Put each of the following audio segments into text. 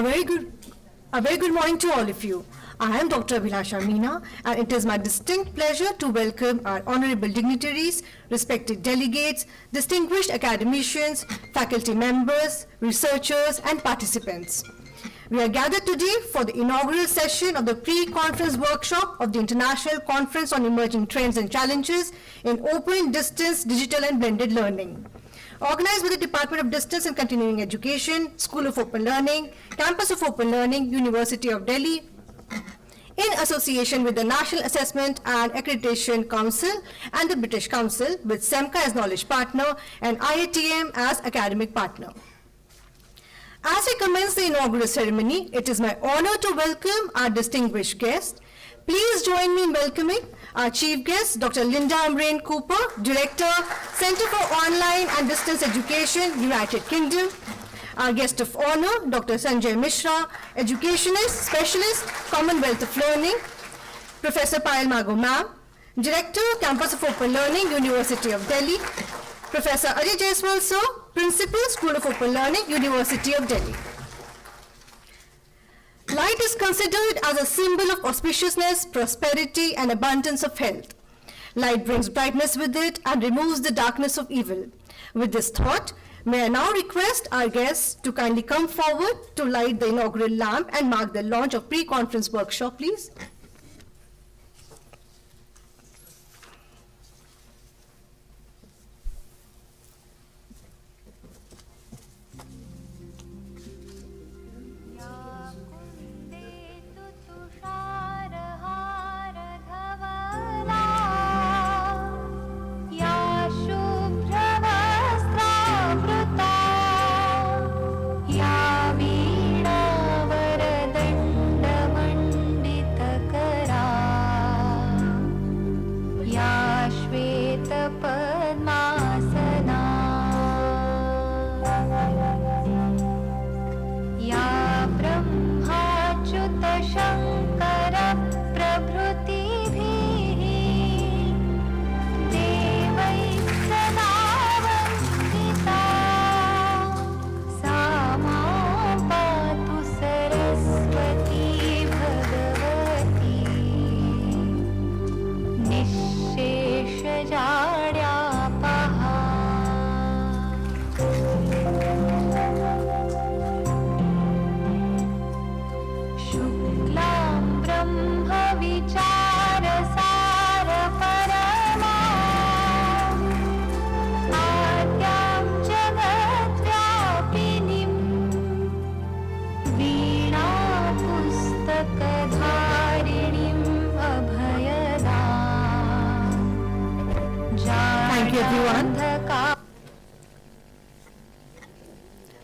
A very good morning to all of you. I am Dr. Abhilasha Meena, and it is my distinct pleasure to welcome our honorable dignitaries, respected delegates, distinguished academicians, faculty members, researchers, and participants. We are gathered today for the inaugural session of the pre-conference workshop of the International Conference on Emerging Trends and Challenges in Open, Distance, Digital, and Blended Learning. Organized by the Department of Distance and Continuing Education, School of Open Learning, Campus of Open Learning, University of Delhi, in association with the National Assessment and Accreditation Council and the British Council, with SEMCA as knowledge partner and IATM as academic partner. As we commence the inaugural ceremony, it is my honor to welcome our distinguished guest. Please join me in welcoming our chief guest, Dr. Linda Amrain Cooper, Director, Center for Online and Distance Education, United Kingdom. Our guest of honor, Dr. Sanjay Mishra, Educationist, Specialist, Commonwealth of Learning. Professor Payal Mago Ma'am, Director, Campus of Open Learning, University of Delhi. Professor Ajay Jaiswal Sir, Principal, School of Open Learning, University of Delhi. Light is considered as a symbol of auspiciousness, prosperity, and abundance of health. Light brings brightness with it and removes the darkness of evil. With this thought, may I now request our guests to kindly come forward to light the inaugural lamp and mark the launch of pre-conference workshop, please.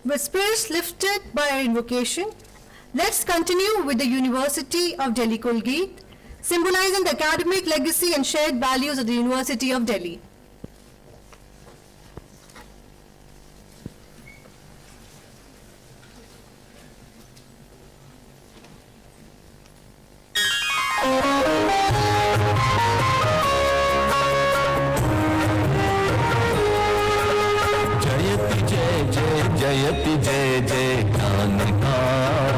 With spirits lifted by our invocation, let's continue with the University of Delhi Colgate, symbolizing the academic legacy and shared values of the University of Delhi. जयति जय जय ज्ञान का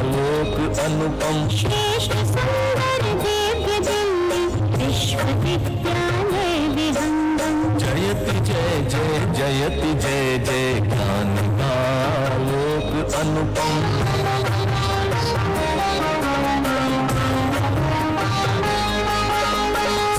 लोक अनुपम श्रेष्ठ सुंदर दिव्य दिल्ली विश्वविद्यालय विहंगम जयति जय जय जयति जय जय ज्ञान का लोक अनुपम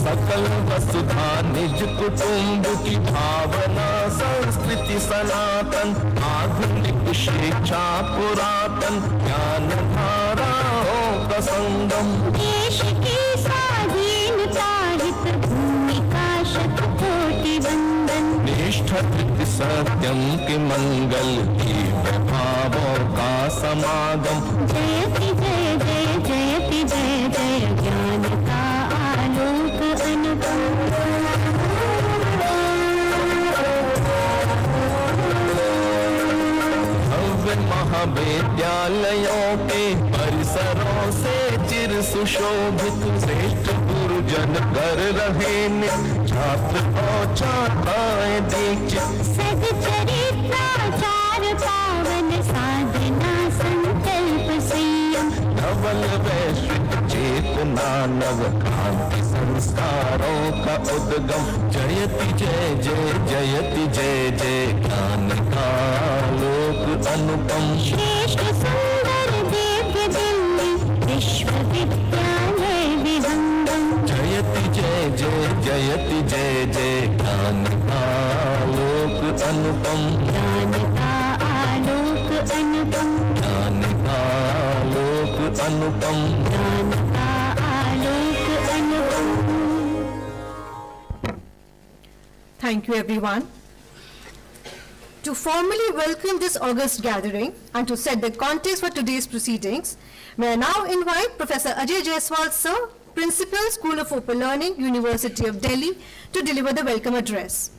सकल वसुधा निज कुटुंब की भावना संस्कृति सनातन आधुनिक शिक्षा पुरातन ज्ञान धाराओं का संगम देश की स्वाधीनता हित भूमिका शतकोटि वंदन निष्ठा सत्यम के मंगल की भावों का समागम जयति जय जय जयति जय जय ज्ञान का आलोक भव्य महाविद्यालयों के परिसरों से चिर सुशोभित श्रेष्ठ गुरुजन कर रहे छात्र और छात्राएं दीक्षित सद चरित्राचार पावन साधना संकल्प से विशाल वैश्विक चेतना नव क्रांति संस्कारों का उद्गम जयति जय जय जयति जय जय ज्ञान का लोक अनुपम श्रेष्ठ सुंदर दिव्य दिल्ली विश्वविद्यालय विहंगम जयति जय जय जयति जय जय ज्ञान का लोक अनुपम ज्ञान का आलोक अनुपम ज्ञान का लोक अनुपम ज्ञान का आलोक अनुपम. Thank you, everyone. To formally welcome this August gathering and to set the context for today's proceedings, may I now invite Professor Ajay Jaiswal, Sir, Principal, School of Open Learning, University of Delhi, to deliver the welcome address.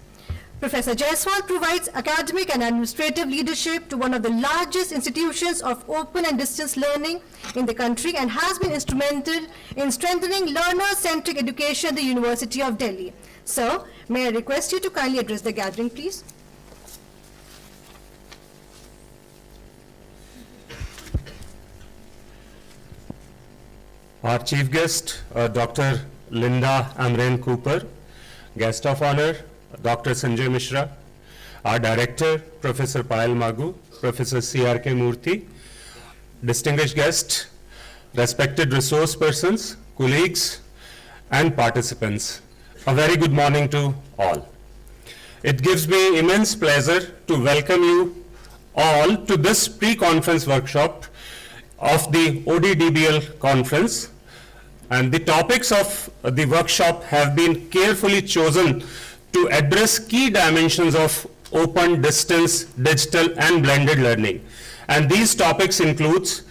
Professor Jaiswal provides academic and administrative leadership to one of the largest institutions of open and distance learning in the country and has been instrumental in strengthening learner-centric education at the University of Delhi. Sir, may I request you to kindly address the gathering, please? Our chief guest, Dr. Linda Amrain Cooper, guest of honor, Dr. Sanjay Mishra, our director, Professor Payal Magu, Professor C.R.K. Murthy, distinguished guests, respected resource persons, colleagues, and participants. A very good morning to all. It gives me immense pleasure to welcome you all to this pre-conference workshop of the ODDBL conference, and the topics of the workshop have been carefully chosen to address key dimensions of open, distance, digital and blended learning. And these topics includes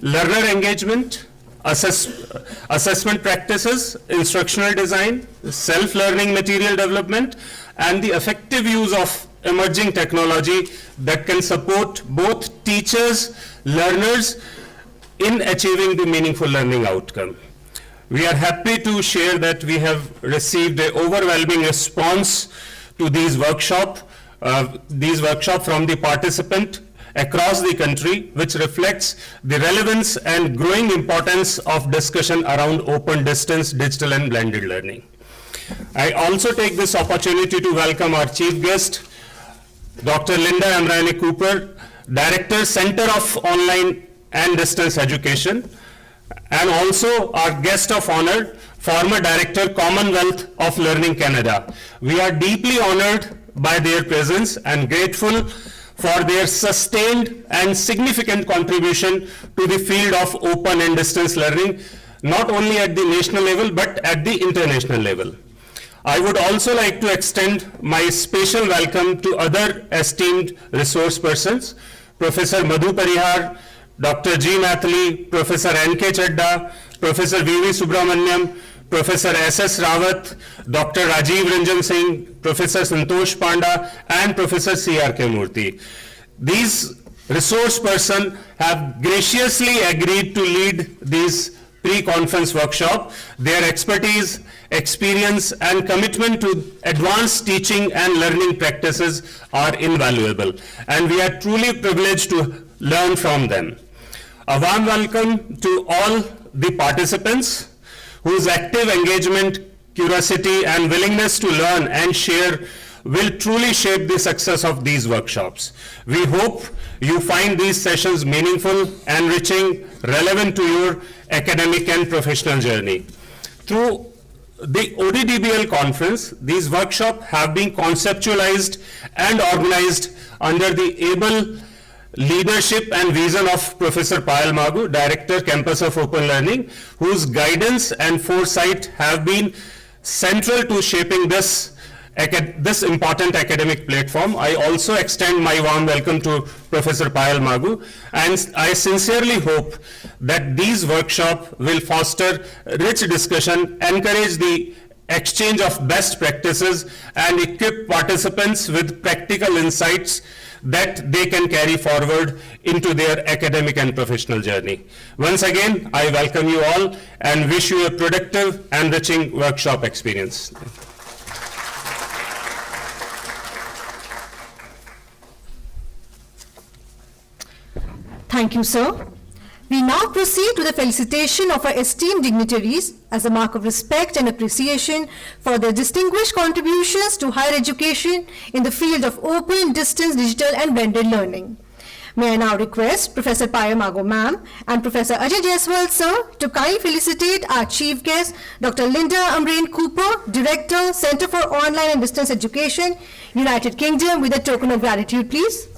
learner engagement, assessment practices, instructional design, self-learning material development, and the effective use of emerging technology that can support both teachers, learners in achieving the meaningful learning outcome. We are happy to share that we have received an overwhelming response to these workshops from the participant across the country, which reflects the relevance and growing importance of discussion around open distance, digital and blended learning. I also take this opportunity to welcome our chief guest, Dr. Linda Amrain Cooper, Director, Center of Online and Distance Education, and also our guest of honor, former Director, Commonwealth of Learning Canada. We are deeply honored by their presence and grateful for their sustained and significant contribution to the field of open and distance learning, not only at the national level, but at the international level. I would also like to extend my special welcome to other esteemed resource persons, Professor Madhu Parihar, Dr. G. Mathli, Professor N.K. Chadda, Professor V.V. Subramaniam, Professor S.S. Rawat, Dr. Rajiv Ranjan Singh, Professor Santosh Panda, and Professor C.R.K. Murthy. These resource persons have graciously agreed to lead these pre-conference workshop. Their expertise, experience, and commitment to advanced teaching and learning practices are invaluable, and we are truly privileged to learn from them. A warm welcome to all the participants whose active engagement, curiosity, and willingness to learn and share will truly shape the success of these workshops. We hope you find these sessions meaningful, enriching, relevant to your academic and professional journey. Through the ODDBL conference, these workshops have been conceptualized and organized under the able leadership and vision of Professor Payal Magu, Director, Campus of Open Learning, whose guidance and foresight have been central to shaping this important academic platform. I also extend my warm welcome to Professor Payal Magu, and I sincerely hope that these workshops will foster rich discussion, encourage the exchange of best practices, and equip participants with practical insights that they can carry forward into their academic and professional journey. Once again, I welcome you all and wish you a productive, enriching workshop experience. Thank you, sir. We now proceed to the felicitation of our esteemed dignitaries as a mark of respect and appreciation for their distinguished contributions to higher education in the field of open, distance, digital and blended learning. May I now request Professor Payal Mago ma'am and Professor Ajay Jaiswal sir to kindly felicitate our chief guest, Dr. Linda Amrain Cooper, Director, Center for Online and Distance Education, United Kingdom, with a token of gratitude, please.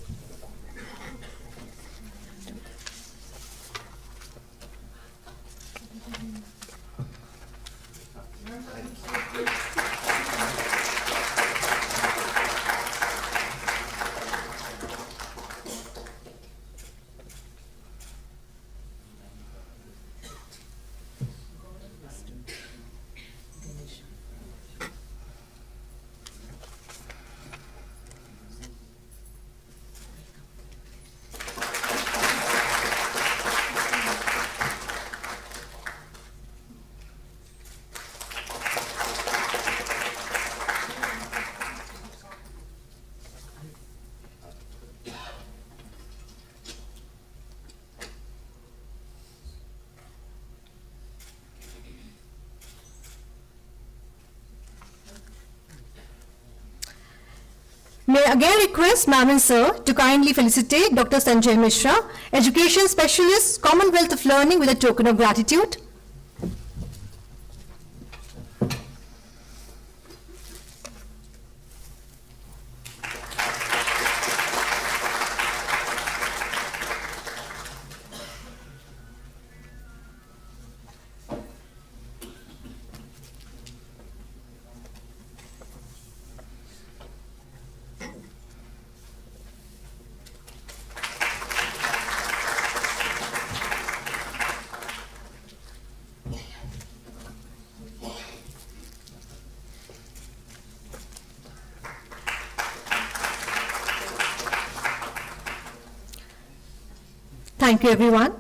May I again request Ma'am and Sir to kindly felicitate Dr. Sanjay Mishra, Education Specialist, Commonwealth of Learning, with a token of gratitude. Thank you, everyone.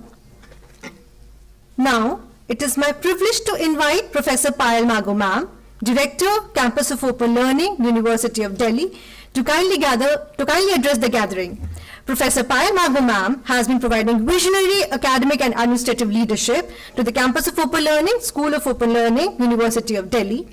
Now, it is my privilege to invite Professor Payal Mago ma'am, Director, Campus of Open Learning, University of Delhi, to kindly address the gathering. Professor Payal Mago ma'am has been providing visionary academic and administrative leadership to the Campus of Open Learning, School of Open Learning, University of Delhi.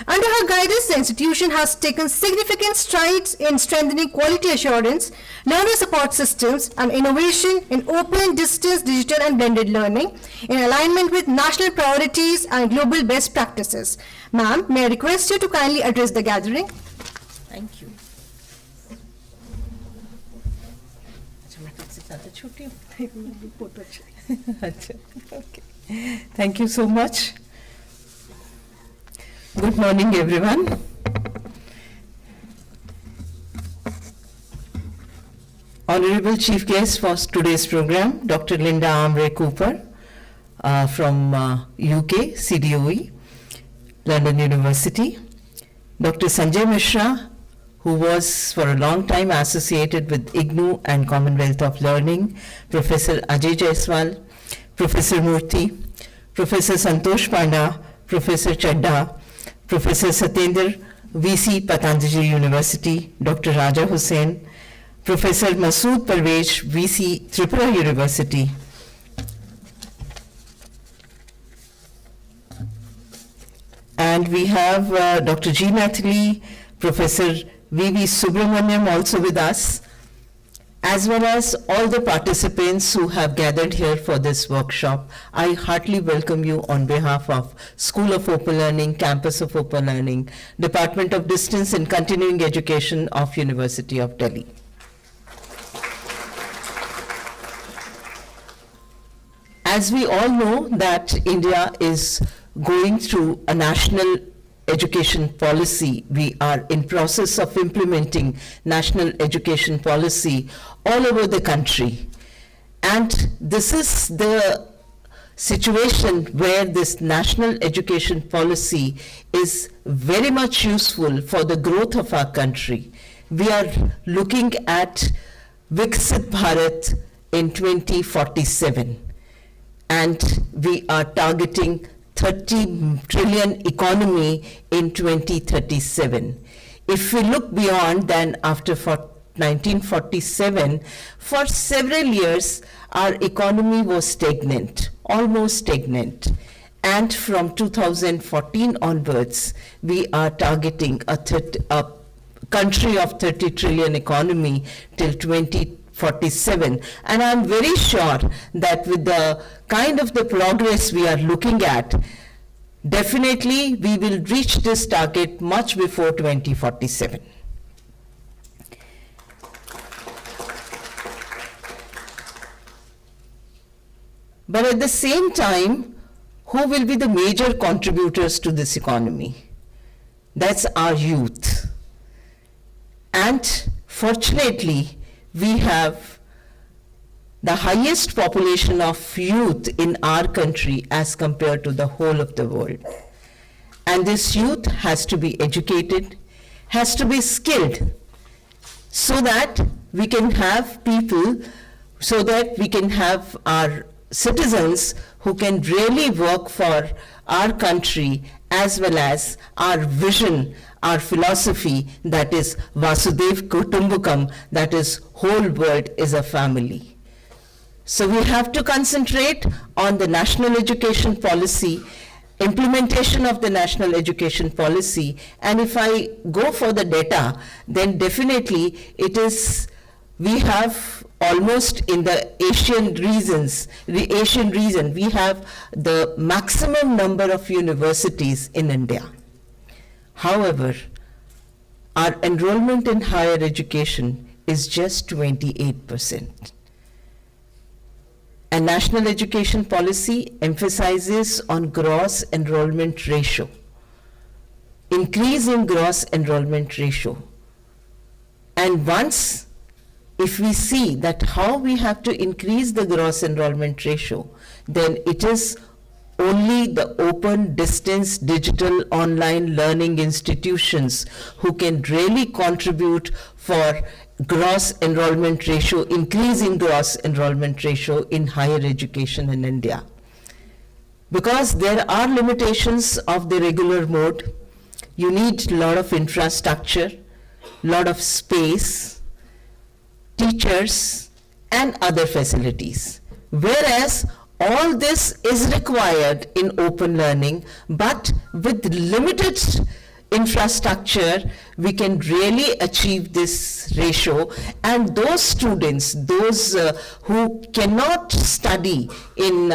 Under her guidance, the institution has taken significant strides in strengthening quality assurance, learner support systems, and innovation in open, distance, digital, and blended learning in alignment with national priorities and global best practices. Ma'am, may I request you to kindly address the gathering? Thank you. Okay. Thank you so much. Good morning, everyone. Honorable Chief Guest for today's program, Dr. Linda Amrain Cooper from UK, CDOE, London University. Dr. Sanjay Mishra, who was for a long time associated with IGNOU and Commonwealth of Learning, Professor Ajay Jaiswal, Professor Murthy, Professor Santosh Panda, Professor Chadda, Professor Satyendra, VC Patanjali University, Dr. Raja Hussain, Professor Masood Parvez, VC Tripura University, and we have Dr. G. Mathili, Professor V.V. Subramaniam also with us, as well as all the participants who have gathered here for this workshop. I heartily welcome you on behalf of School of Open Learning, Campus of Open Learning, Department of Distance and Continuing Education of University of Delhi. As we all know that India is going through a national education policy. We are in process of implementing national education policy all over the country. And this is the situation where this national education policy is very much useful for the growth of our country. We are looking at Viksit Bharat in 2047, and we are targeting 30 trillion economy in 2037. If we look beyond, then after 1947, for several years our economy was stagnant, almost stagnant. And from 2014 onwards, we are targeting a country of 30 trillion economy till 2047. And I'm very sure that with the kind of the progress we are looking at, definitely we will reach this target much before 2047. But at the same time, who will be the major contributors to this economy? That's our youth. And fortunately, we have the highest population of youth in our country as compared to the whole of the world. And this youth has to be educated, has to be skilled, so that we can have people, so that we can have our citizens who can really work for our country as well as our vision, our philosophy, that is Vasudev Kutumbakam, that is whole world is a family. So we have to concentrate on the national education policy, implementation of the national education policy, and if I go for the data, then definitely it is, we have almost in the Asian region, we have the maximum number of universities in India. However, our enrollment in higher education is just 28%. And national education policy emphasizes on gross enrollment ratio, increase in gross enrollment ratio. And once, if we see that how we have to increase the gross enrollment ratio, then it is only the open, distance, digital, online learning institutions who can really contribute for gross enrollment ratio, increasing gross enrollment ratio in higher education in India. Because there are limitations of the regular mode, you need a lot of infrastructure, lot of space, teachers, and other facilities. Whereas all this is required in open learning, but with limited infrastructure, we can really achieve this ratio. And those students, those who cannot study in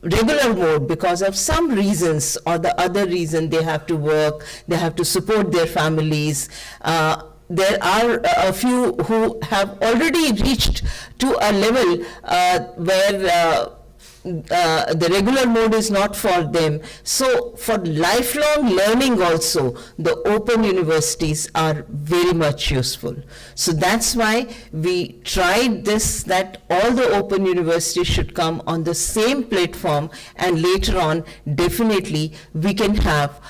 regular mode because of some reasons or the other reason, they have to work, they have to support their families. There are a few who have already reached to a level where the regular mode is not for them. So for lifelong learning also, the open universities are very much useful. So that's why we tried this, that all the open universities should come on the same platform, and later on definitely we can have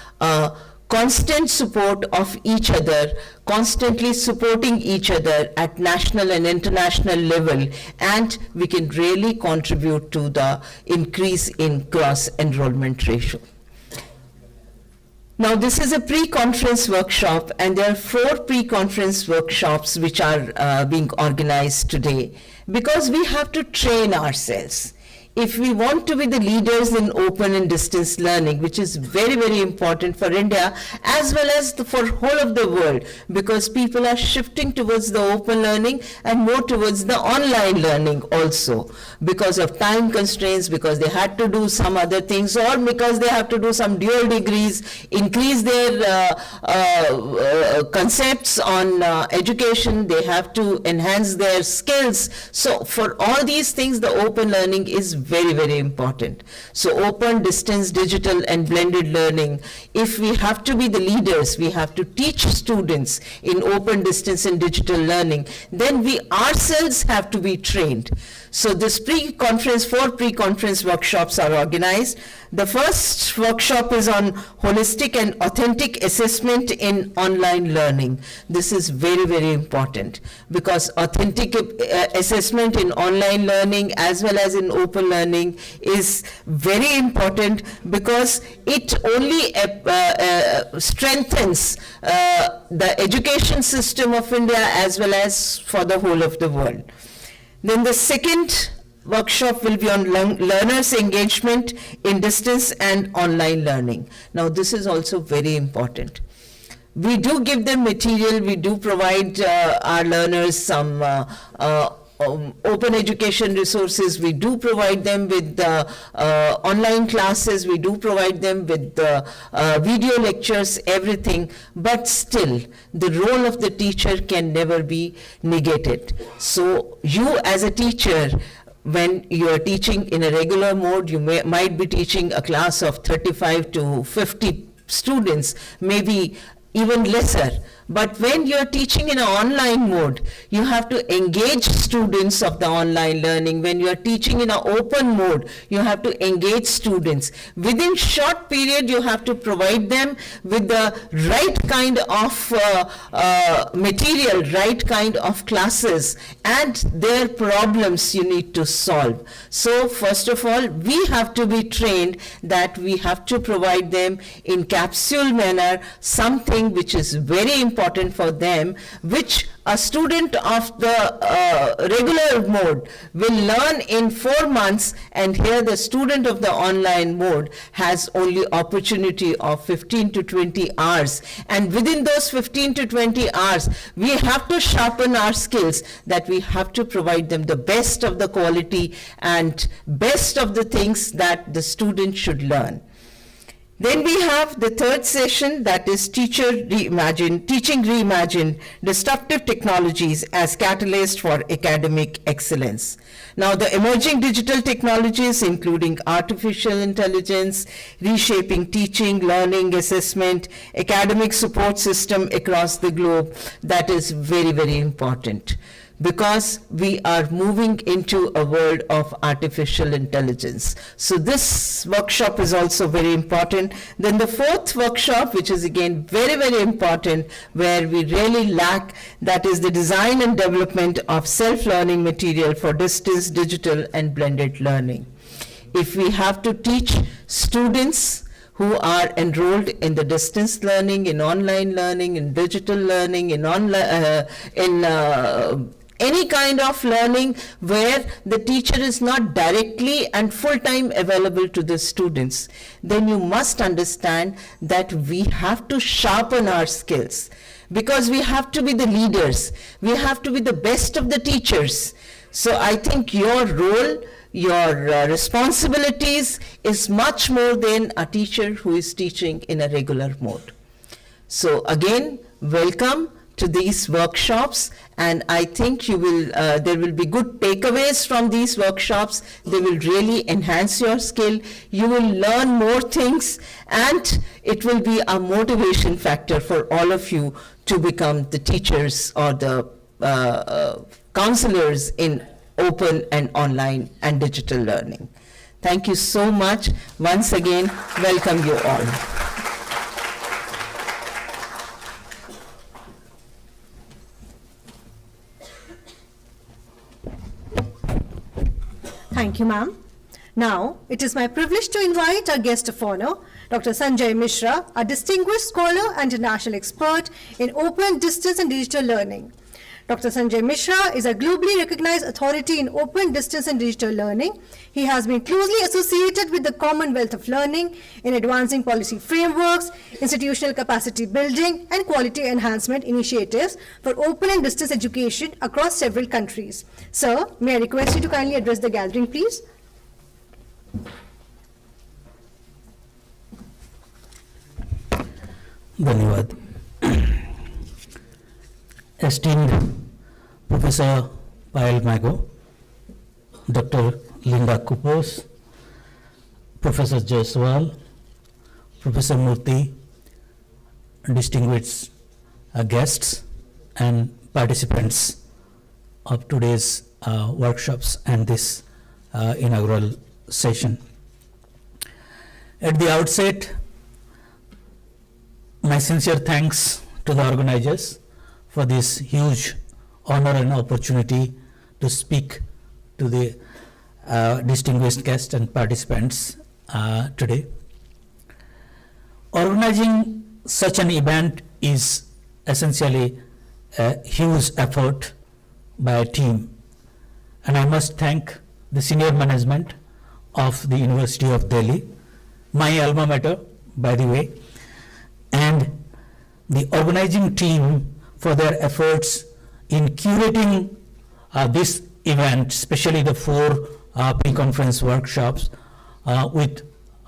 constant support of each other, constantly supporting each other at national and international level, and we can really contribute to the increase in gross enrollment ratio. Now, this is a pre-conference workshop, and there are 4 pre-conference workshops which are being organized today, because we have to train ourselves. If we want to be the leaders in open and distance learning, which is very, very important for India as well as for whole of the world, because people are shifting towards the open learning and more towards the online learning also, because of time constraints, because they had to do some other things, or because they have to do some dual degrees, increase their concepts on education, they have to enhance their skills. So for all these things, the open learning is very, very important. So open, distance, digital, and blended learning. If we have to be the leaders, we have to teach students in open, distance, and digital learning, then we ourselves have to be trained. So this pre-conference, 4 pre-conference workshops are organized. The first workshop is on holistic and authentic assessment in online learning. This is very, very important because authentic assessment in online learning as well as in open learning is very important because it only strengthens the education system of India as well as for the whole of the world. Then the second workshop will be on learners' engagement in distance and online learning. Now this is also very important. We do give them material, we do provide our learners some open education resources, we do provide them with online classes, we do provide them with video lectures, everything, but still the role of the teacher can never be negated. So you as a teacher, when you are teaching in a regular mode, you might be teaching a class of 35 to 50 students, maybe even lesser. But when you're teaching in an online mode, you have to engage students of the online learning. When you're teaching in an open mode, you have to engage students. Within short period, you have to provide them with the right kind of material, right kind of classes, and their problems you need to solve. So first of all, we have to be trained that we have to provide them in capsule manner something which is very important for them, which a student of the regular mode will learn in 4 months, and here the student of the online mode has only opportunity of 15 to 20 hours. And within those 15 to 20 hours, we have to sharpen our skills, that we have to provide them the best of the quality and best of the things that the student should learn. Then we have the third session, that is Teaching Reimagined, Disruptive Technologies as Catalyst for Academic Excellence. Now the emerging digital technologies including artificial intelligence, reshaping teaching, learning, assessment, academic support system across the globe, that is very, very important, because we are moving into a world of artificial intelligence. So this workshop is also very important. Then the fourth workshop, which is again very, very important, where we really lack, that is the design and development of self-learning material for distance, digital, and blended learning. If we have to teach students who are enrolled in the distance learning, in online learning, in digital learning, in any kind of learning where the teacher is not directly and full-time available to the students, then you must understand that we have to sharpen our skills, because we have to be the leaders, we have to be the best of the teachers. So I think your role, your responsibilities is much more than a teacher who is teaching in a regular mode. So again, welcome to these workshops, and I think you will there will be good takeaways from these workshops. They will really enhance your skill. You will learn more things, and it will be a motivation factor for all of you to become the teachers or the counselors in open and online and digital learning. Thank you so much. Once again, welcome you all. Thank you, ma'am. Now, it is my privilege to invite our guest of honor, Dr. Sanjay Mishra, a distinguished scholar and international expert in open, distance, and digital learning. Dr. Sanjay Mishra is a globally recognized authority in open, distance, and digital learning. He has been closely associated with the Commonwealth of Learning in advancing policy frameworks, institutional capacity building, and quality enhancement initiatives for open and distance education across several countries. Sir, may I request you to kindly address the gathering, please? धन्यवाद. Esteemed Professor Payal Mago, Dr. Linda Cooper, Professor Jaiswal, Professor Murthy, distinguished guests and participants of today's workshops and this inaugural session. At the outset, my sincere thanks to the organizers for this huge honor and opportunity to speak to the distinguished guests and participants today. Organizing such an event is essentially a huge effort by a team, and I must thank the senior management of the University of Delhi, my alma mater, by the way, and the organizing team for their efforts in curating this event, especially the 4 pre-conference workshops, with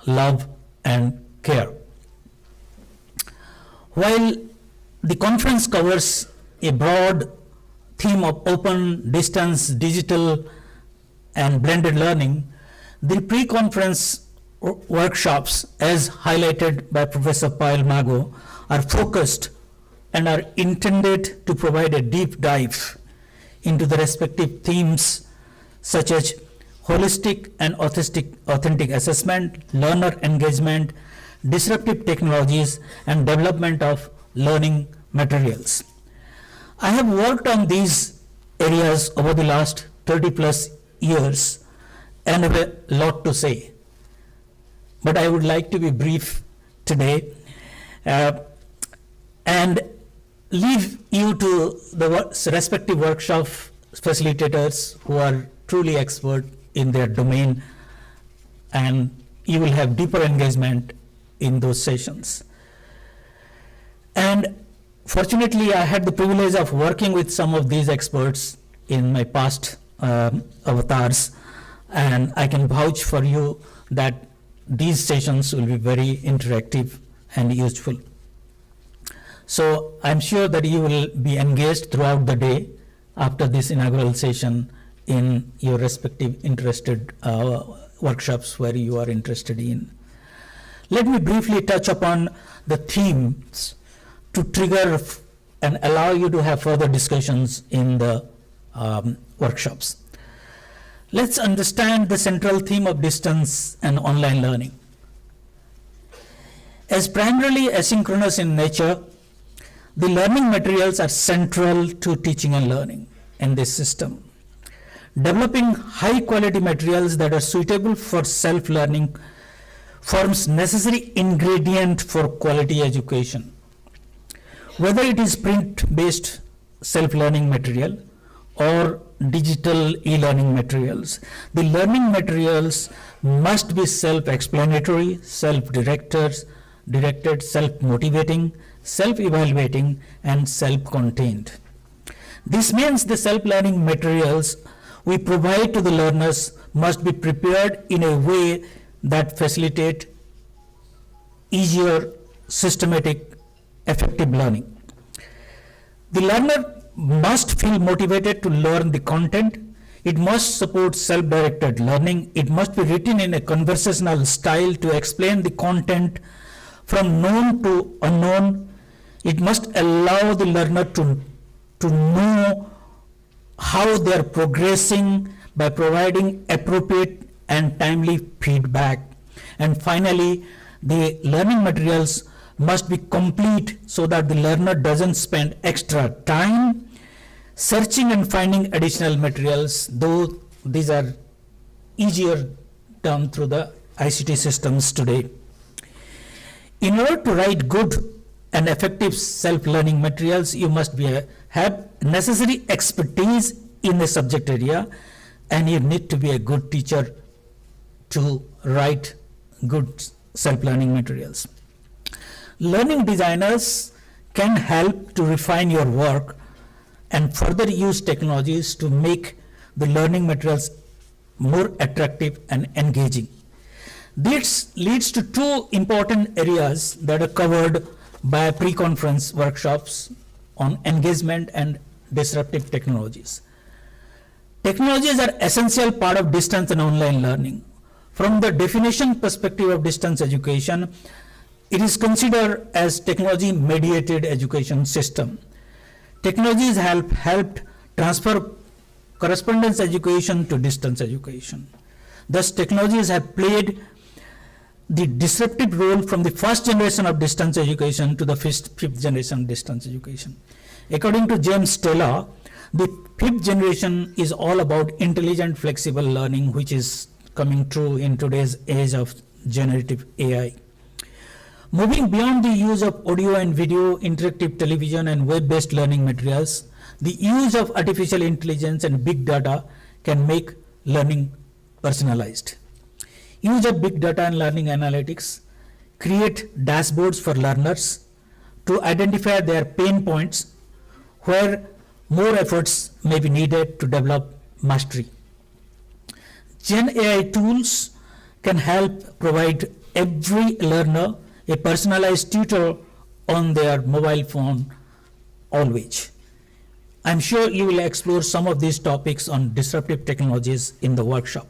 love and care. While the conference covers a broad theme of open, distance, digital, and blended learning, the pre-conference workshops, as highlighted by Professor Payal Mago, are focused and are intended to provide a deep dive into the respective themes such as holistic and authentic assessment, learner engagement, disruptive technologies, and development of learning materials. I have worked on these areas over the last 30 plus years and have a lot to say. But I would like to be brief today and leave you to the respective workshop facilitators who are truly expert in their domain, and you will have deeper engagement in those sessions. And fortunately, I had the privilege of working with some of these experts in my past avatars, and I can vouch for you that these sessions will be very interactive and useful. So I'm sure that you will be engaged throughout the day after this inaugural session in your respective interested workshops where you are interested in. Let me briefly touch upon the themes to trigger and allow you to have further discussions in the workshops. Let's understand the central theme of distance and online learning. As primarily asynchronous in nature, the learning materials are central to teaching and learning in this system. Developing high quality materials that are suitable for self-learning forms necessary ingredient for quality education. Whether it is print-based self-learning material or digital e-learning materials, the learning materials must be self-explanatory, self-directed, self-motivating, self-evaluating, and self-contained. This means the self-learning materials we provide to the learners must be prepared in a way that facilitate easier, systematic, effective learning. The learner must feel motivated to learn the content. It must support self-directed learning. It must be written in a conversational style to explain the content from known to unknown. It must allow the learner to know how they are progressing by providing appropriate and timely feedback. And finally, the learning materials must be complete so that the learner doesn't spend extra time searching and finding additional materials, though these are easier done through the ICT systems today. In order to write good and effective self-learning materials, you must have necessary expertise in the subject area, and you need to be a good teacher to write good self-learning materials. Learning designers can help to refine your work and further use technologies to make the learning materials more attractive and engaging. This leads to 2 important areas that are covered by pre-conference workshops on engagement and disruptive technologies. Technologies are essential part of distance and online learning. From the definition perspective of distance education, it is considered as technology-mediated education system. Technologies have helped transfer correspondence education to distance education. Thus, technologies have played the disruptive role from the first generation of distance education to the fifth generation distance education. According to James Taylor, the fifth generation is all about intelligent, flexible learning, which is coming true in today's age of generative AI. Moving beyond the use of audio and video, interactive television, and web-based learning materials, the use of artificial intelligence and big data can make learning personalized. Use of big data and learning analytics create dashboards for learners to identify their pain points where more efforts may be needed to develop mastery. Gen AI tools can help provide every learner a personalized tutor on their mobile phone always. I'm sure you will explore some of these topics on disruptive technologies in the workshop.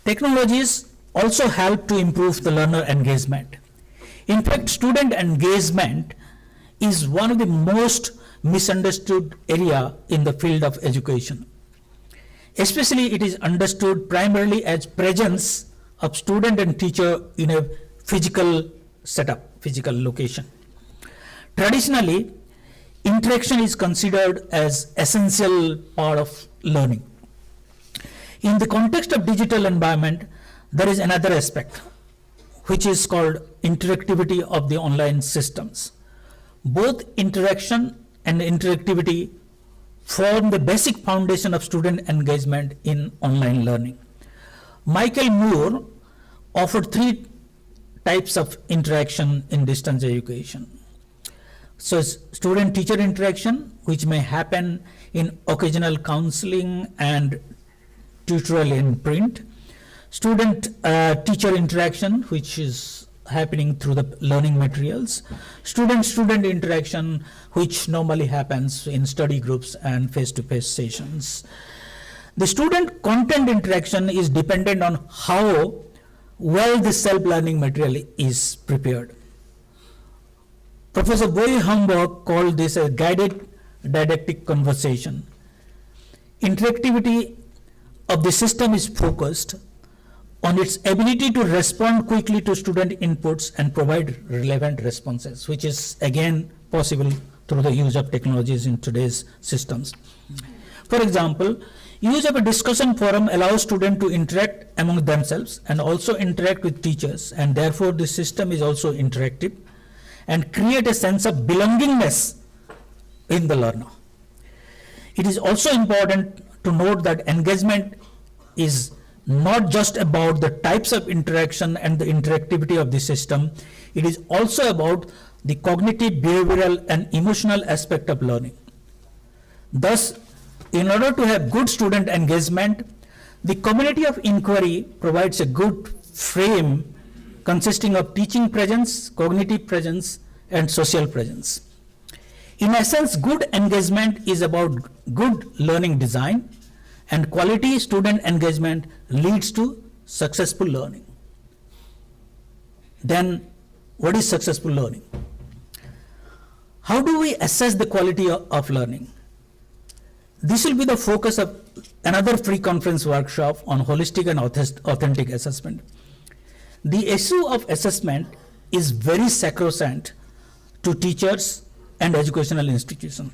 Technologies also help to improve the learner engagement. In fact, student engagement is one of the most misunderstood area in the field of education. Especially it is understood primarily as presence of student and teacher in a physical setup, physical location. Traditionally, interaction is considered as essential part of learning. In the context of digital environment, there is another aspect, which is called interactivity of the online systems. Both interaction and interactivity form the basic foundation of student engagement in online learning. Michael Moore offered three types of interaction in distance education. So student-teacher interaction, which may happen in occasional counseling and tutorial in print. Student-teacher interaction, which is happening through the learning materials. Student-student interaction, which normally happens in study groups and face-to-face sessions. The student content interaction is dependent on how well the self-learning material is prepared. Professor Boy Hamburg called this a guided didactic conversation. Interactivity of the system is focused on its ability to respond quickly to student inputs and provide relevant responses, which is again possible through the use of technologies in today's systems. For example, use of a discussion forum allows students to interact among themselves and also interact with teachers, and therefore the system is also interactive and create a sense of belongingness in the learner. It is also important to note that engagement is not just about the types of interaction and the interactivity of the system, it is also about the cognitive, behavioral, and emotional aspect of learning. Thus, in order to have good student engagement, the community of inquiry provides a good frame consisting of teaching presence, cognitive presence, and social presence. In essence, good engagement is about good learning design, and quality student engagement leads to successful learning. Then, what is successful learning? How do we assess the quality of learning? This will be the focus of another free conference workshop on holistic and authentic assessment. The issue of assessment is very sacrosanct to teachers and educational institutions.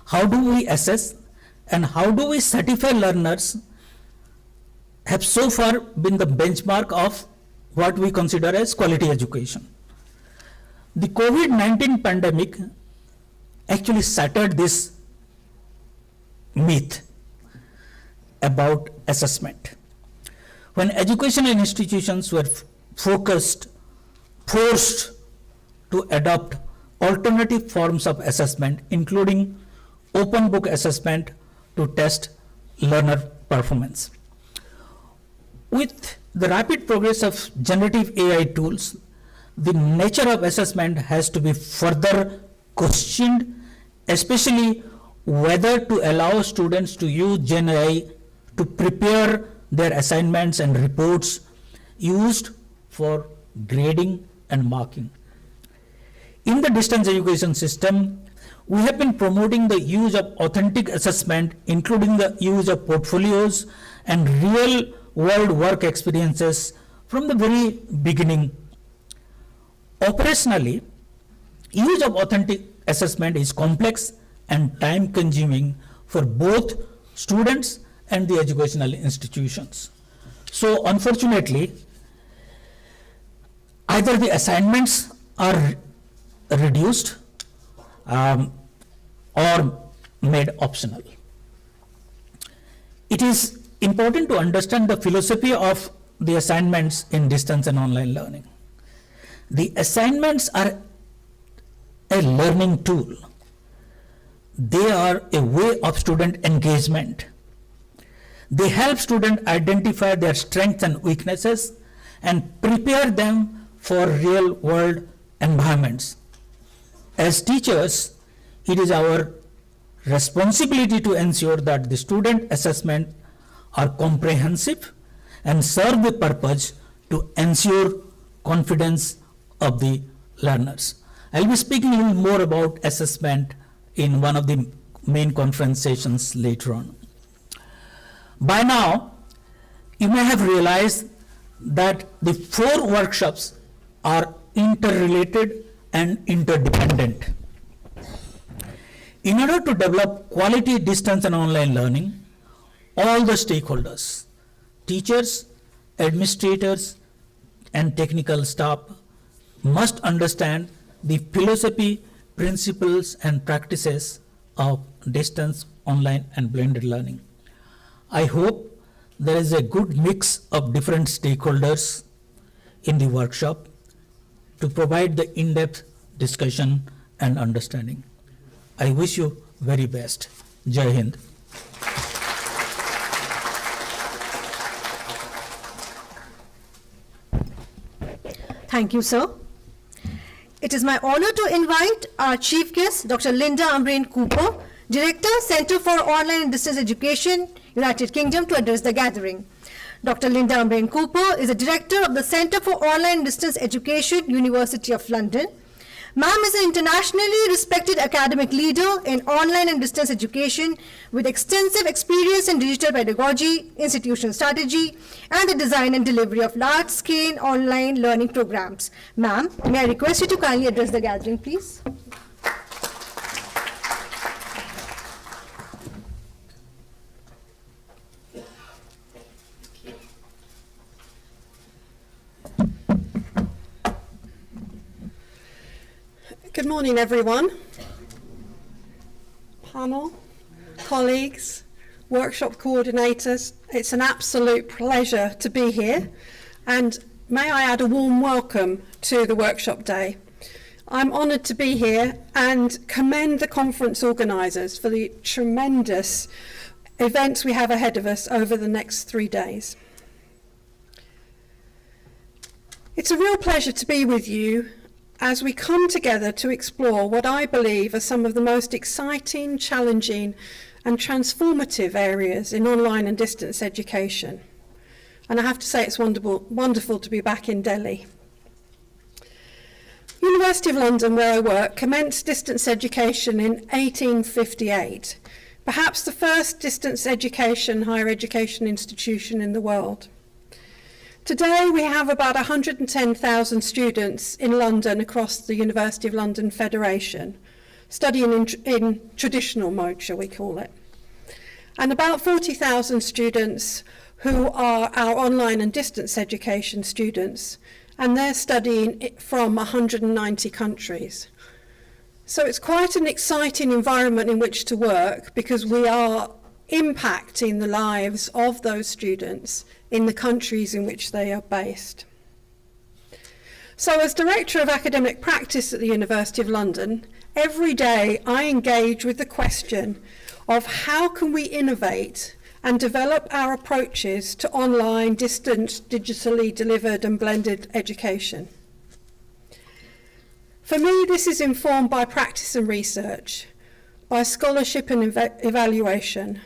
How do we assess and how do we certify learners have so far been the benchmark of what we consider as quality education. The COVID-19 pandemic actually shattered this myth about assessment. When educational institutions were forced to adopt alternative forms of assessment, including open book assessment to test learner performance. With the rapid progress of generative AI tools, the nature of assessment has to be further questioned, especially whether to allow students to use Gen AI to prepare their assignments and reports used for grading and marking. In the distance education system, we have been promoting the use of authentic assessment, including the use of portfolios and real world work experiences from the very beginning. Operationally, use of authentic assessment is complex and time consuming for both students and the educational institutions. So unfortunately, either the assignments are reduced or made optional. It is important to understand the philosophy of the assignments in distance and online learning. The assignments are a learning tool. They are a way of student engagement. They help students identify their strengths and weaknesses and prepare them for real world environments. As teachers, it is our responsibility to ensure that the student assessment are comprehensive and serve the purpose to ensure confidence of the learners. I'll be speaking a little more about assessment in one of the main conference sessions later on. By now, you may have realized that the 4 workshops are interrelated and interdependent. In order to develop quality distance and online learning, all the stakeholders, teachers, administrators, and technical staff must understand the philosophy, principles, and practices of distance, online, and blended learning. I hope there is a good mix of different stakeholders in the workshop to provide the in-depth discussion and understanding. I wish you very best. Jai Hind. Thank you, sir. It is my honor to invite our chief guest, Dr. Linda Amrain Cooper, Director, Center for Online and Distance Education, United Kingdom, to address the gathering. Dr. Linda Amrain Cooper is the Director of the Center for Online and Distance Education, University of London. Ma'am is an internationally respected academic leader in online and distance education with extensive experience in digital pedagogy, institutional strategy, and the design and delivery of large-scale online learning programs. Ma'am, may I request you to kindly address the gathering, please? Good morning, everyone. Panel, colleagues, workshop coordinators, it's an absolute pleasure to be here, and may I add a warm welcome to the workshop day. I'm honoured to be here and commend the conference organisers for the tremendous events we have ahead of us over the next 3 days. It's a real pleasure to be with you as we come together to explore what I believe are some of the most exciting, challenging and transformative areas in online and distance education. And I have to say it's wonderful to be back in Delhi. University of London, where I work, commenced distance education in 1858, perhaps the first distance higher education institution in the world. Today we have about 110,000 students in London across the University of London Federation, studying in traditional mode, shall we call it, and about 40,000 students who are our online and distance education students, and they're studying from 190 countries. So it's quite an exciting environment in which to work, because we are impacting the lives of those students in the countries in which they are based. So as Director of Academic Practice at the University of London, every day I engage with the question of how can we innovate and develop our approaches to online, distant, digitally delivered and blended education. For me, this is informed by practice and research, by scholarship and evaluation,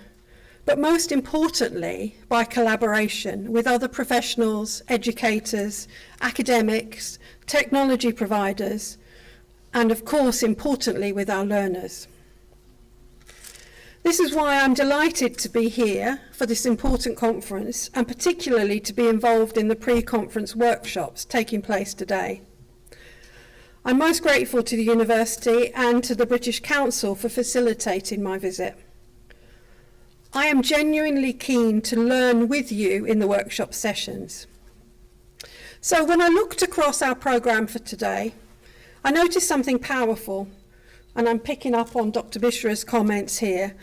but most importantly, by collaboration with other professionals, educators, academics, technology providers, and of course, importantly, with our learners. This is why I'm delighted to be here for this important conference, and particularly to be involved in the pre-conference workshops taking place today. I'm most grateful to the University and to the British Council for facilitating my visit. I am genuinely keen to learn with you in the workshop sessions. So when I looked across our programme for today, I noticed something powerful, and I'm picking up on Dr. Mishra's comments here.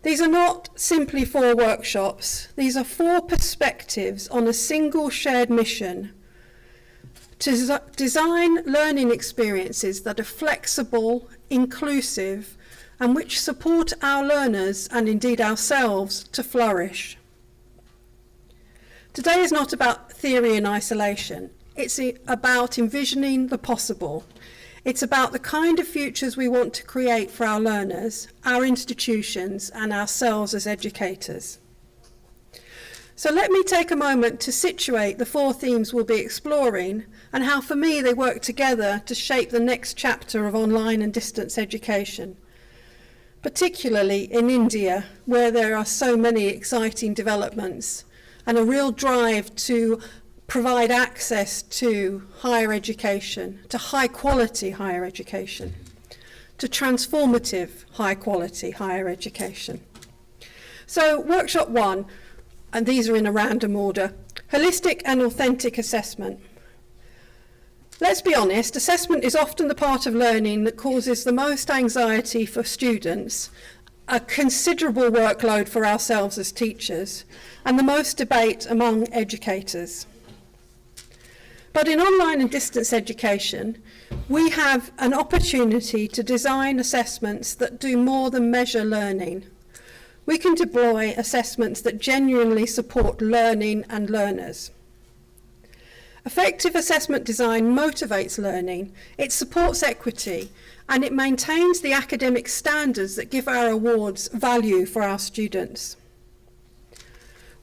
These are not simply 4 workshops, these are 4 perspectives on a single shared mission to design learning experiences that are flexible, inclusive, and which support our learners and indeed ourselves to flourish. Today is not about theory in isolation. It's about envisioning the possible. It's about the kind of futures we want to create for our learners, our institutions, and ourselves as educators. So let me take a moment to situate the 4 themes we'll be exploring and how, for me, they work together to shape the next chapter of online and distance education, particularly in India, where there are so many exciting developments and a real drive to provide access to higher education, to high-quality higher education, to transformative high-quality higher education. So, workshop 1, and these are in a random order, holistic and authentic assessment. Let's be honest, assessment is often the part of learning that causes the most anxiety for students, a considerable workload for ourselves as teachers, and the most debate among educators. But in online and distance education, we have an opportunity to design assessments that do more than measure learning. We can deploy assessments that genuinely support learning and learners. Effective assessment design motivates learning, it supports equity, and it maintains the academic standards that give our awards value for our students.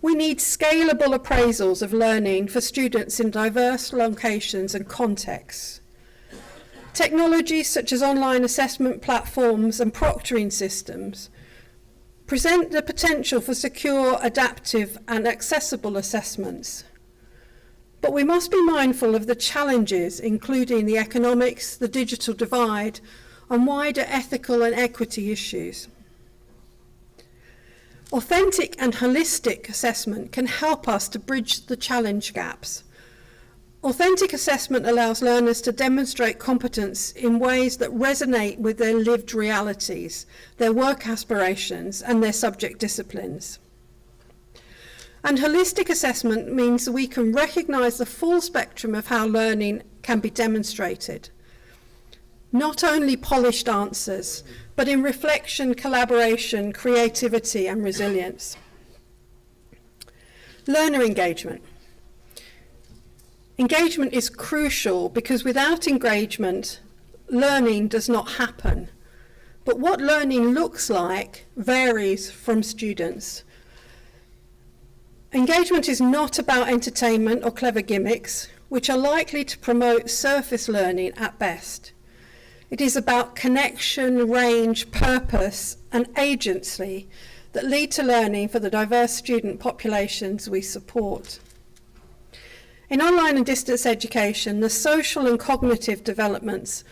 We need scalable appraisals of learning for students in diverse locations and contexts. Technologies such as online assessment platforms and proctoring systems present the potential for secure, adaptive, and accessible assessments. But we must be mindful of the challenges, including the economics, the digital divide, and wider ethical and equity issues. Authentic and holistic assessment can help us to bridge the challenge gaps. Authentic assessment allows learners to demonstrate competence in ways that resonate with their lived realities, their work aspirations, and their subject disciplines. And holistic assessment means that we can recognise the full spectrum of how learning can be demonstrated. Not only polished answers, but in reflection, collaboration, creativity, and resilience. Learner engagement. Engagement is crucial because without engagement, learning does not happen. But what learning looks like varies from students. Engagement is not about entertainment or clever gimmicks, which are likely to promote surface learning at best. It is about connection, range, purpose, and agency that lead to learning for the diverse student populations we support. In online and distance education, the social and cognitive dimensions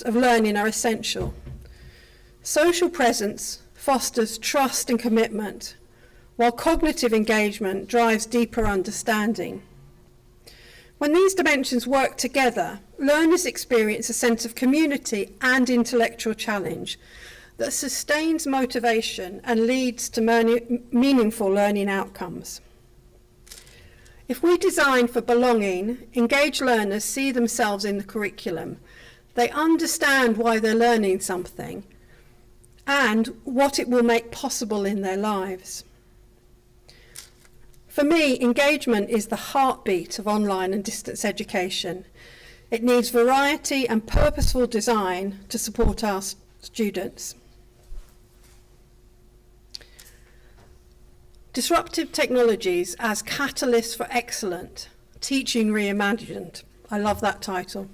of learning are essential. Social presence fosters trust and commitment, while cognitive engagement drives deeper understanding. When these dimensions work together, learners experience a sense of community and intellectual challenge that sustains motivation and leads to meaningful learning outcomes. If we design for belonging, engaged learners see themselves in the curriculum. They understand why they're learning something and what it will make possible in their lives. For me, engagement is the heartbeat of online and distance education. It needs variety and purposeful design to support our students. Disruptive technologies as catalysts for excellent, teaching reimagined. I love that title.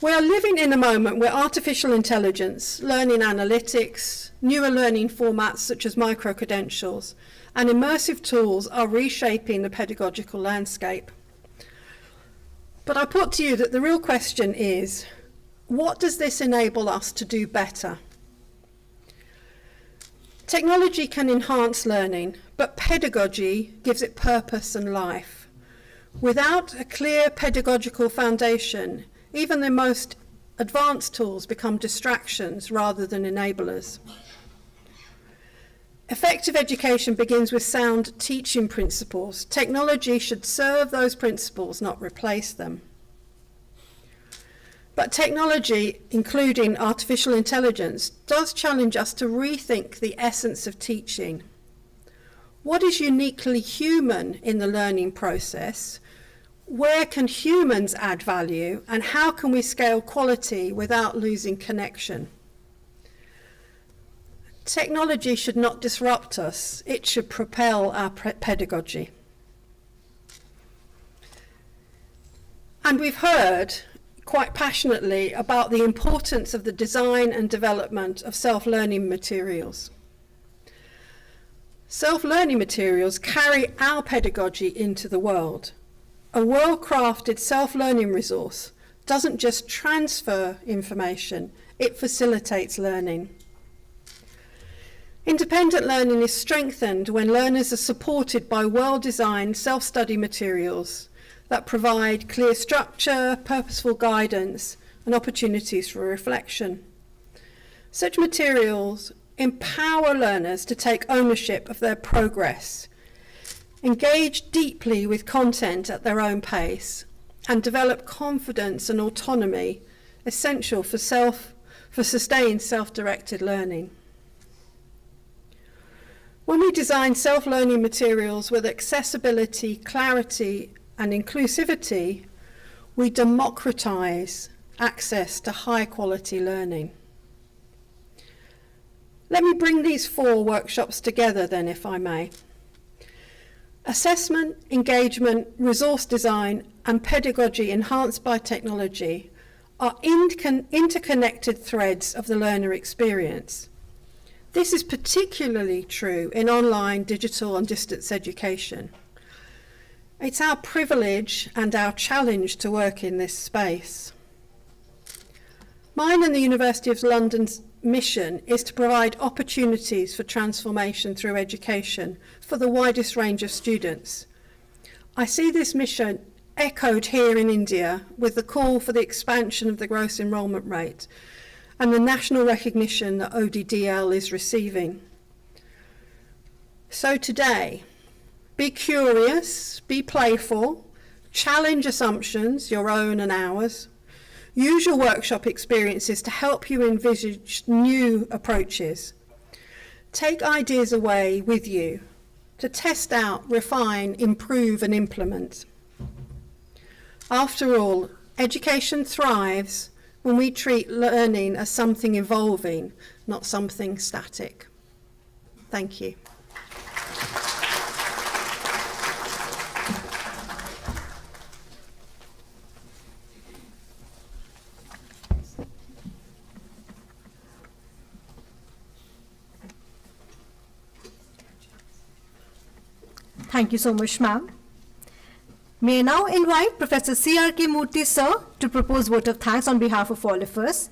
We are living in a moment where artificial intelligence, learning analytics, newer learning formats such as micro-credentials, and immersive tools are reshaping the pedagogical landscape. But I put to you that the real question is, what does this enable us to do better? Technology can enhance learning, but pedagogy gives it purpose and life. Without a clear pedagogical foundation, even the most advanced tools become distractions rather than enablers. Effective education begins with sound teaching principles. Technology should serve those principles, not replace them. But technology, including artificial intelligence, does challenge us to rethink the essence of teaching. What is uniquely human in the learning process? Where can humans add value? And how can we scale quality without losing connection? Technology should not disrupt us. It should propel our pedagogy. And we've heard quite passionately about the importance of the design and development of self-learning materials. Self-learning materials carry our pedagogy into the world. A well-crafted self-learning resource doesn't just transfer information, it facilitates learning. Independent learning is strengthened when learners are supported by well-designed self-study materials that provide clear structure, purposeful guidance, and opportunities for reflection. Such materials empower learners to take ownership of their progress, engage deeply with content at their own pace, and develop confidence and autonomy essential for sustained self-directed learning. When we design self-learning materials with accessibility, clarity, and inclusivity, we democratize access to high-quality learning. Let me bring these 4 workshops together then, if I may. Assessment, engagement, resource design, and pedagogy enhanced by technology are interconnected threads of the learner experience. This is particularly true in online, digital, and distance education. It's our privilege and our challenge to work in this space. Mine and the University of London's mission is to provide opportunities for transformation through education for the widest range of students. I see this mission echoed here in India with the call for the expansion of the gross enrolment rate and the national recognition that ODDL is receiving. So today, be curious, be playful, challenge assumptions, your own and ours. Use your workshop experiences to help you envisage new approaches. Take ideas away with you to test out, refine, improve, and implement. After all, education thrives when we treat learning as something evolving, not something static. Thank you. Thank you so much, ma'am. May I now invite Professor C.R.K. Murthy, sir, to propose vote of thanks on behalf of all of us.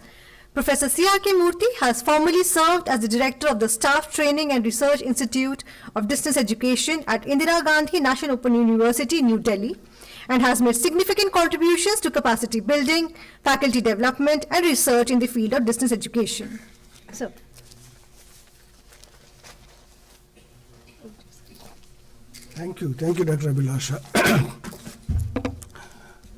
Professor C.R.K. Murthy has formerly served as the Director of the Staff Training and Research Institute of Distance Education at Indira Gandhi National Open University, New Delhi, and has made significant contributions to capacity building, faculty development, and research in the field of distance education. So, Thank you, Dr. Abhilasha.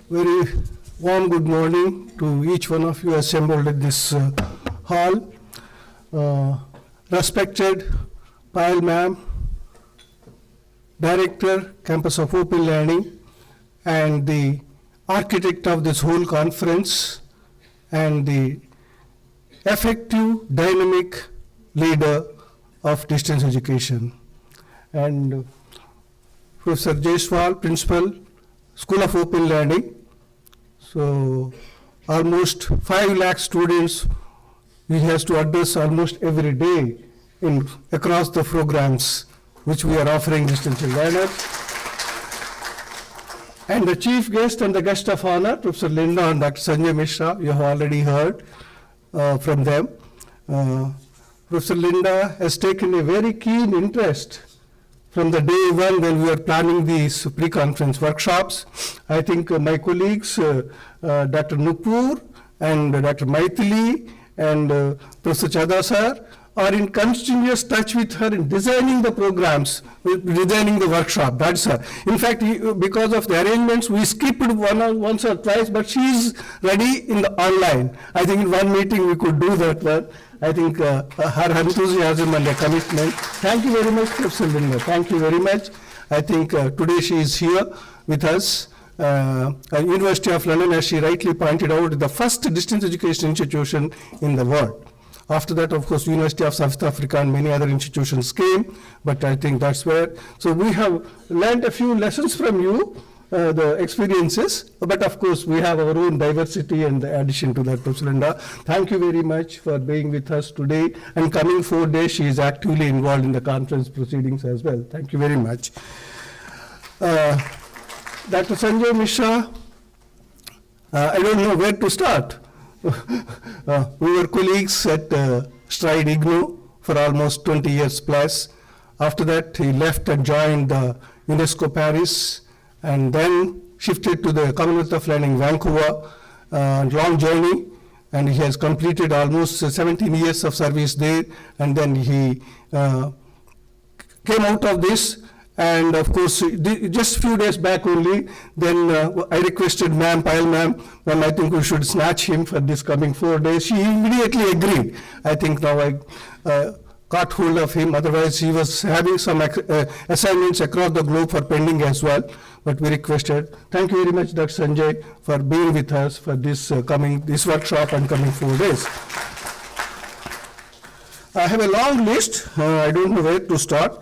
Very warm good morning to each one of you assembled in this hall. Respected Payal ma'am, Director, Campus of Open Learning, and the architect of this whole conference, and the effective, dynamic leader of distance education. And Professor Jaiswal, Principal, School of Open Learning. So almost 5 lakh students he has to address almost every day across the programs which we are offering distance learners. And the chief guest and the guest of honor, Professor Linda and Dr. Sanjay Mishra, you have already heard from them. Professor Linda has taken a very keen interest from the day one when we were planning these pre-conference workshops. I think my colleagues, Dr. Nupur and Dr. Maithili and Professor Chadha sir, are in continuous touch with her in designing the programs, designing the workshop. That's her. In fact, because of the arrangements, we skipped once or twice, but she is ready in the online. I think in one meeting we could do that one. I think her enthusiasm and her commitment. Thank you very much, Professor Linda. Thank you very much. I think today she is here with us. University of London, as she rightly pointed out, the first distance education institution in the world. After that, of course, University of South Africa and many other institutions came, but I think that's where. So we have learned a few lessons from you, the experiences, but of course we have our own diversity and the addition to that, Professor Linda. Thank you very much for being with us today, and coming 4 days she is actively involved in the conference proceedings as well. Thank you very much. Dr. Sanjay Mishra, I don't know where to start. We were colleagues at Stride IGNOU for almost 20 years plus. After that, he left and joined UNESCO Paris, and then shifted to the Commonwealth of Learning Vancouver. Long journey, and he has completed almost 17 years of service there, and then he came out of this. And of course, just a few days back only, then I requested Payal ma'am, I think we should snatch him for this coming 4 days. She immediately agreed. I think now I caught hold of him, otherwise he was having some assignments across the globe for pending as well. But we requested. Thank you very much, Dr. Sanjay, for being with us for this this workshop and coming 4 days. I have a long list. I don't know where to start.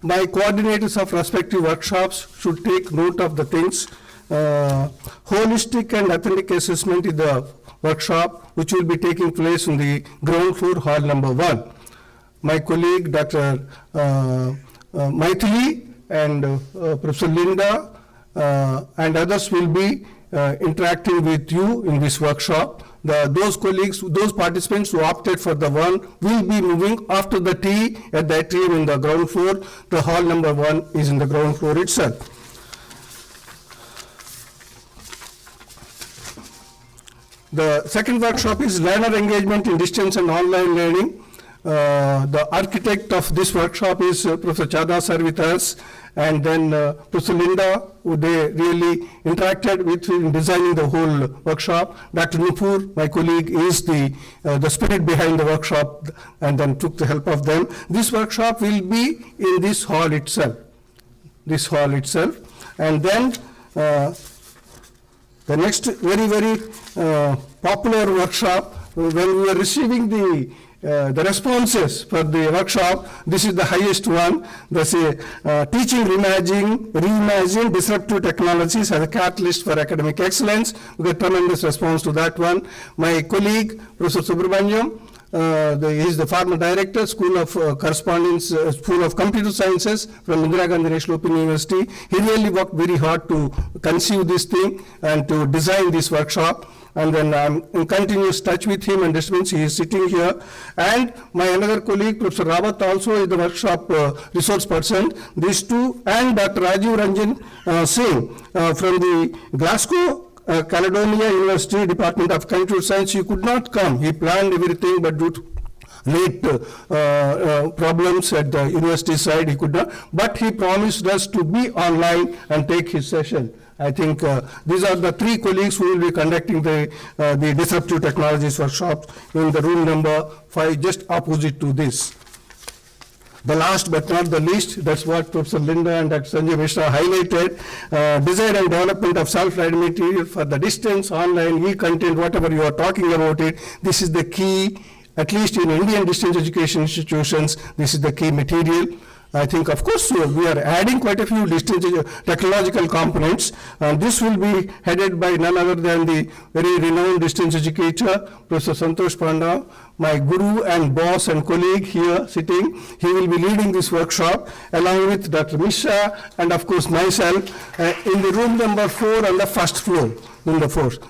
My coordinators of respective workshops should take note of the things. Holistic and authentic assessment is the workshop which will be taking place in the ground floor, hall number 1. My colleague Dr. Maithili and Professor Linda and others will be interacting with you in this workshop. Those colleagues, those participants who opted for the one will be moving after the tea at the atrium in the ground floor. The hall number 1 is in the ground floor itself. The second workshop is learner engagement in distance and online learning. The architect of this workshop is Professor Chadha sir with us, and then Professor Linda, who they really interacted with in designing the whole workshop. Dr. Nupur, my colleague, is the spirit behind the workshop, and then took the help of them. This workshop will be in this hall itself. And then the next very popular workshop, when we were receiving the responses for the workshop, this is the highest one. That's teaching reimagine disruptive technologies as a catalyst for academic excellence. We got tremendous response to that one. My colleague, Professor Subramaniam, he is the former director, School of Correspondence, School of Computer Sciences from Indira Gandhi National Open University. He really worked very hard to conceive this thing and to design this workshop. And then I'm in continuous touch with him, and this means he is sitting here. And my another colleague, Professor Rawat, also is the workshop resource person. These two, and Dr. Rajiv Ranjan Singh from the Glasgow Caledonia University Department of Computer Science. He could not come. He planned everything, but due to late problems at the university side, he could not. But he promised us to be online and take his session. I think these are the 3 colleagues who will be conducting the disruptive technologies workshops in the room number 5, just opposite to this. The last but not the least, that's what Professor Linda and Dr. Sanjay Mishra highlighted, design and development of self-learning material for the distance, online, e-content, whatever you are talking about it. This is the key, at least in Indian distance education institutions, this is the key material. I think, of course, we are adding quite a few distance technological components, and this will be headed by none other than the very renowned distance educator, Professor Santosh Panda, my guru and boss and colleague here sitting. He will be leading this workshop along with Dr. Mishra and, of course, myself in the room number 4 on the first floor.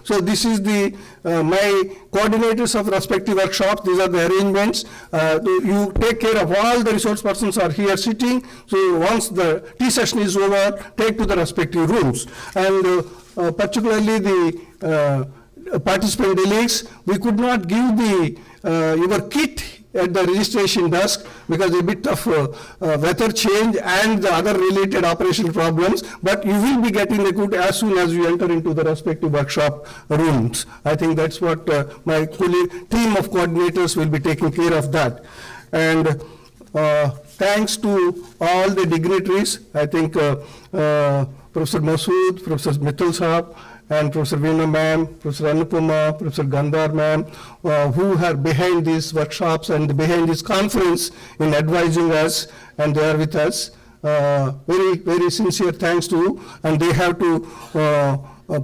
So this is the my coordinators of respective workshops. These are the arrangements. You take care of all the resource persons are here sitting. So once the tea session is over, take to the respective rooms. And particularly the participant delegates, we could not give the your kit at the registration desk because a bit of weather change and the other related operational problems, but you will be getting the kit as soon as you enter into the respective workshop rooms. I think that's what my team of coordinators will be taking care of that. And thanks to all the dignitaries, I think Professor Masood, Professor Mithul Saab, and Professor Veena ma'am, Professor Anupama, Professor Gandhar ma'am, who are behind these workshops and behind this conference in advising us, and they are with us. Very, very sincere thanks to, and they have to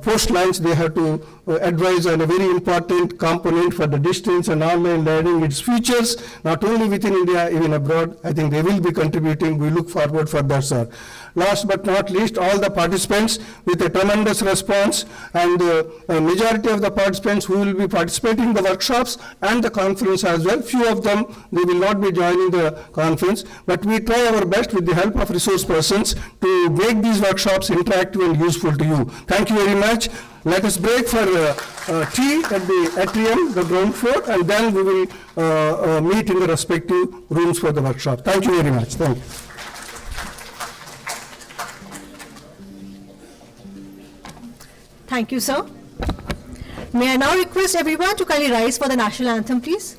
post-lunch, they have to advise on a very important component for the distance and online learning, its features, not only within India, even abroad. I think they will be contributing. We look forward for that, sir. Last but not least, all the participants with a tremendous response, and a majority of the participants who will be participating in the workshops and the conference as well. Few of them, they will not be joining the conference, but we try our best with the help of resource persons to make these workshops interactive and useful to you. Thank you very much. Let us break for tea at the atrium, the ground floor, and then we will meet in the respective rooms for the workshop. Thank you very much. Thank you. Thank you, sir. May I now request everyone to kindly rise for the national anthem, please.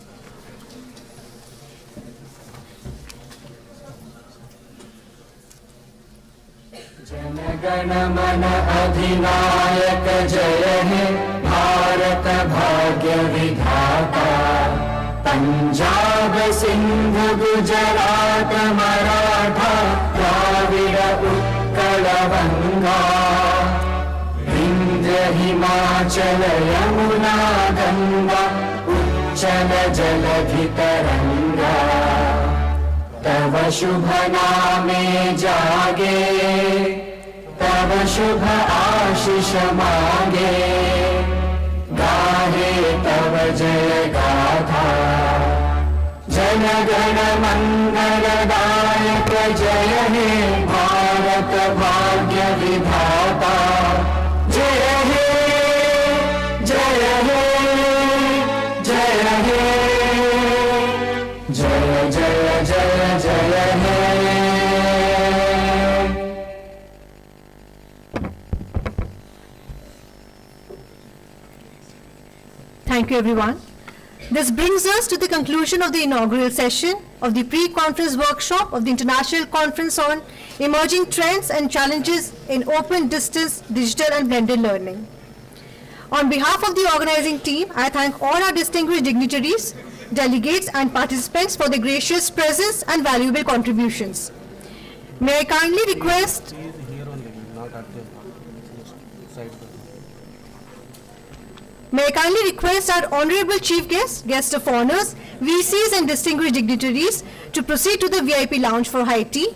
जनगण मन अधिनायक जय हे भारत भाग्य विधाता पंजाब सिंध गुजरात मराठा द्राविड़ उत्कल गंगा विंध्य हिमाचल यमुना गंगा उच्चल जलधि तरंगा तव शुभ नामे जागे तव शुभ आशीष मांगे गाहे तव जय गाथा जन गण मंगलदायक जय हे भारत भाग्य विधाता जय हे जय हे जय हे जय जय जय जय हे Thank you, everyone. This brings us to the conclusion of the inaugural session of the pre-conference workshop of the International Conference on Emerging Trends and Challenges in Open Distance Digital and Blended Learning. On behalf of the organizing team, I thank all our distinguished dignitaries, delegates and participants for their gracious presence and valuable contributions. May I kindly request our Honorable Chief Guests, Guest of Honors, VCs and distinguished dignitaries to proceed to the VIP lounge for high tea.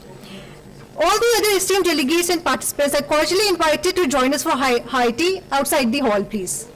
All the other esteemed delegates and participants are cordially invited to join us for high tea outside the hall, please.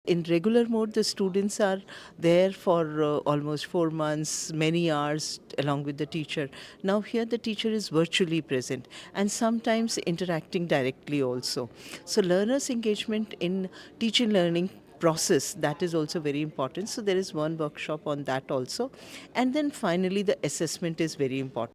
In regular mode, the students are there for almost 4 months, many hours along with the teacher. Now here the teacher is virtually present and sometimes interacting directly also. So learners' engagement in teaching learning process, that is also very important. So there is one workshop on that also. And then finally the assessment is very important.